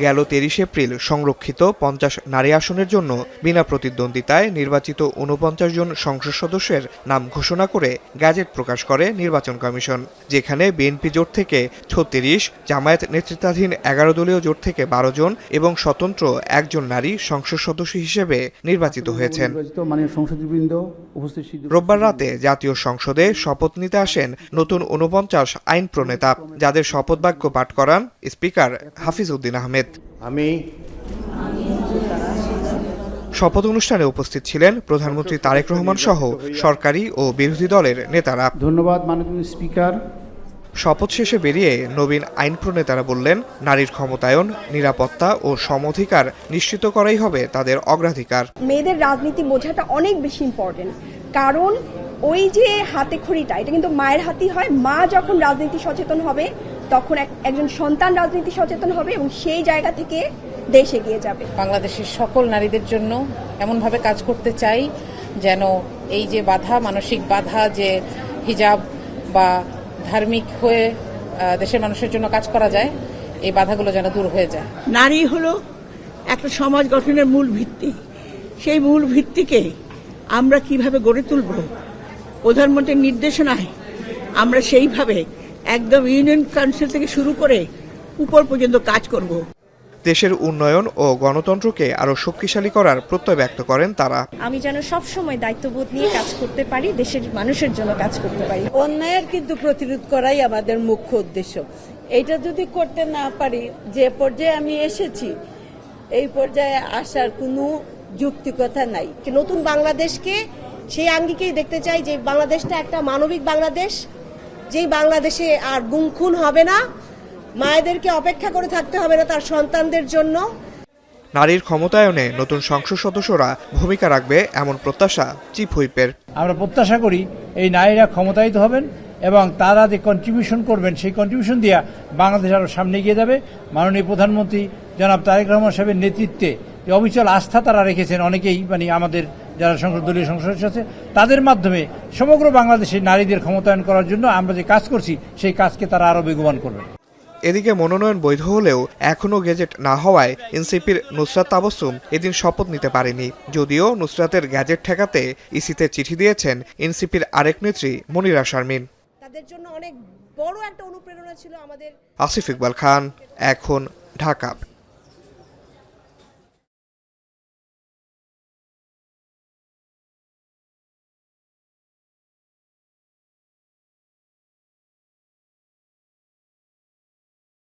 গেল 23 এপ্রিল সংরক্ষিত 50 নারী আসনের জন্য বিনা প্রতিদ্বন্দ্বিতায় নির্বাচিত 49 জন সংসদ সদস্যের নাম ঘোষণা করে গ্যাজেট প্রকাশ করে নির্বাচন কমিশন, যেখানে বিএনপি জোট থেকে 36, জামায়াত নেতৃত্বাধীন 11 দলীয় জোট থেকে 12 জন এবং স্বতন্ত্র একজন নারী সংসদ সদস্য হিসেবে নির্বাচিত হয়েছেন। রোববার রাতে জাতীয় সংসদে শপথ নিতে আসেন নতুন 49 আইন প্রণেতা, যাদের শপথ বাক্য পাঠ করান স্পিকার হাফিজ উদ্দিন আহমেদ। শপথ অনুষ্ঠানে উপস্থিত ছিলেন প্রধানমন্ত্রী তারেক রহমান সহ সরকারি ও বিরোধী দলের নেতারা। ধন্যবাদ মাননীয় স্পিকার। শপথ শেষে বেরিয়ে নবীন আইন প্রণেতারা বললেন, নারীর ক্ষমতায়ন, নিরাপত্তা ও সমঅধিকার নিশ্চিত করাই হবে তাদের অগ্রাধিকার। মেয়েদের রাজনীতি বোঝাটা অনেক বেশি ইম্পর্টেন্ট, কারণ ওই যে হাতে খড়িটা, এটা কিন্তু মায়ের হাতেই হয়। মা যখন রাজনীতি সচেতন হবে তখন একজন সন্তান রাজনীতি সচেতন হবে এবং সেই জায়গা থেকে দেশ এগিয়ে যাবে। বাংলাদেশের সকল নারীদের জন্য এমনভাবে কাজ করতে চাই যেন এই যে বাধা, মানসিক বাধা, যে হিজাব বা ধার্মিক হয়ে দেশের মানুষের জন্য কাজ করা যায়, এই বাধাগুলো যেন দূর হয়ে যায়। নারী হলো একটা সমাজ গঠনের মূল ভিত্তি। সেই মূল ভিত্তিকে আমরা কিভাবে গড়ে তুলব, প্রধানমন্ত্রীর নির্দেশনায় আমরা সেইভাবে একদম ইউনিয়ন কাউন্সিল থেকে শুরু করে উপর পর্যন্ত কাজ করব। দেশের উন্নয়ন ও গণতন্ত্রকে আরো শক্তিশালী করার প্রত্যয় ব্যক্ত করেন তারা। আমি যেন সবসময় দায়িত্ববোধ নিয়ে কাজ করতে পারি, দেশের মানুষের জন্য কাজ করতে পারি। অন্যায়ের কিন্তু প্রতিরোধ করাই আমাদের মুখ্য উদ্দেশ্য। এইটা যদি করতে না পারি, যে পর্যায়ে আমি এসেছি এই পর্যায়ে আসার কোনো যৌক্তিকতা নাই। নতুন বাংলাদেশকে সেই আঙ্গিকেই দেখতে চাই, যে বাংলাদেশটা একটা মানবিক বাংলাদেশ, যেই বাংলাদেশে আর গুম খুন হবে না, মায়েদেরকে অপেক্ষা করে থাকতে হবে না তার সন্তানদের জন্য। নারীর ক্ষমতায়নে নতুন সংসদ সদস্যরা ভূমিকা রাখবে এমন প্রত্যাশা চিফ হুইপের। আমরা প্রত্যাশা করি এই নারীরা ক্ষমতায়িত হবেন এবং তারা যে কন্ট্রিবিউশন করবেন, সেই কন্ট্রিবিউশন দিয়ে বাংলাদেশ আরও সামনে এগিয়ে যাবে। মাননীয় প্রধানমন্ত্রী জনাব তারেক রহমান সাহেবের নেতৃত্বে যে অবিচল আস্থা তারা রেখেছেন, অনেকেই আমাদের যারা দলীয় সংসদ সদস্য আছে তাদের মাধ্যমে সমগ্র বাংলাদেশের নারীদের ক্ষমতায়ন করার জন্য আমরা যে কাজ করছি সেই কাজকে তারা আরও বেগবান করবেন। এদিকে মনোনয়ন বৈধ হলেও এখনও গেজেট না হওয়ায় এনসিপির নুসরাত তাবাসসুম এদিন শপথ নিতে পারেনি, যদিও নুসরাতের গেজেট ঠেকাতে ইসিতে চিঠি দিয়েছেন এনসিপির আরেক নেত্রী মনিরা শারমিন। তাদের জন্য অনেক বড় একটা অনুপ্রেরণা ছিল আমাদের। আসিফ ইকবাল খান, এখন, ঢাকা।